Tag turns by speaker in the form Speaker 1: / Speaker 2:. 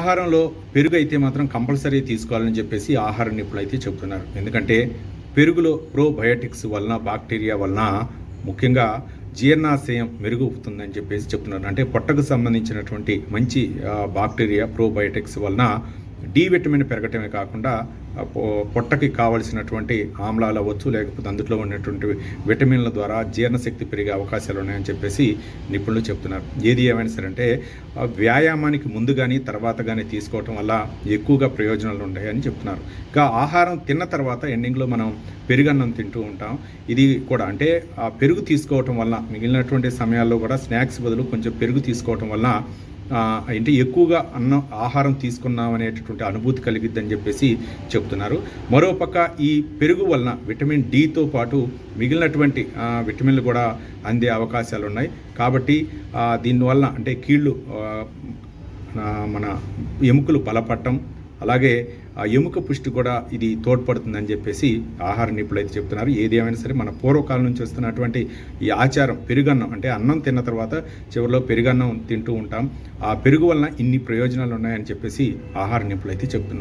Speaker 1: ఆహారంలో పెరుగు అయితే మాత్రం కంపల్సరీ తీసుకోవాలని చెప్పేసి ఆహార నిపుణులు అయితే చెబుతున్నారు. ఎందుకంటే పెరుగులో ప్రోబయోటిక్స్ వలన, బ్యాక్టీరియా వలన ముఖ్యంగా జీర్ణాశయం మెరుగుతుందని చెప్పేసి చెప్తున్నారు. అంటే పొట్టకు సంబంధించినటువంటి మంచి బ్యాక్టీరియా ప్రోబయోటిక్స్ వలన డి విటమిన్ పెరగటమే కాకుండా పొట్టకి కావలసినటువంటి ఆమ్లాలు అవ్వచ్చు, లేకపోతే అందులో ఉన్నటువంటి విటమిన్ల ద్వారా జీర్ణశక్తి పెరిగే అవకాశాలు ఉన్నాయని చెప్పేసి నిపుణులు చెప్తున్నారు. ఏది ఏమైనా సరే అంటే వ్యాయామానికి ముందు కానీ తర్వాత కానీ తీసుకోవటం వల్ల ఎక్కువగా ప్రయోజనాలు ఉంటాయని చెప్తున్నారు. ఇంకా ఆహారం తిన్న తర్వాత ఎండింగ్లో మనం పెరుగన్నం తింటూ ఉంటాం. ఇది కూడా అంటే ఆ పెరుగు తీసుకోవటం వల్ల మిగిలినటువంటి సమయాల్లో కూడా స్నాక్స్ బదులు కొంచెం పెరుగు తీసుకోవటం వల్ల అంటే ఎక్కువగా ఆహారం తీసుకున్నాం అనేటటువంటి అనుభూతి కలిగిద్దని చెప్పేసి చెప్తున్నారు. మరోపక్క ఈ పెరుగు వలన విటమిన్ డితో పాటు మిగిలినటువంటి విటమిన్లు కూడా అందే అవకాశాలు ఉన్నాయి. కాబట్టి దీనివల్ల అంటే కీళ్ళు మన ఎముకలు బలపడటం, అలాగే ఎముక పుష్టి కూడా ఇది తోడ్పడుతుందని చెప్పేసి ఆహార నిపుణులు అయితే చెప్తున్నారు. ఏది ఏమైనా సరే మన పూర్వకాలం నుంచి వస్తున్నటువంటి ఈ ఆచారం పెరుగన్నం, అంటే అన్నం తిన్న తర్వాత చివరిలో పెరుగన్నం తింటూ ఉంటాం. ఆ పెరుగు వలన ఇన్ని ప్రయోజనాలు ఉన్నాయని చెప్పేసి ఆహార నిపుణులు అయితే చెప్తున్నారు.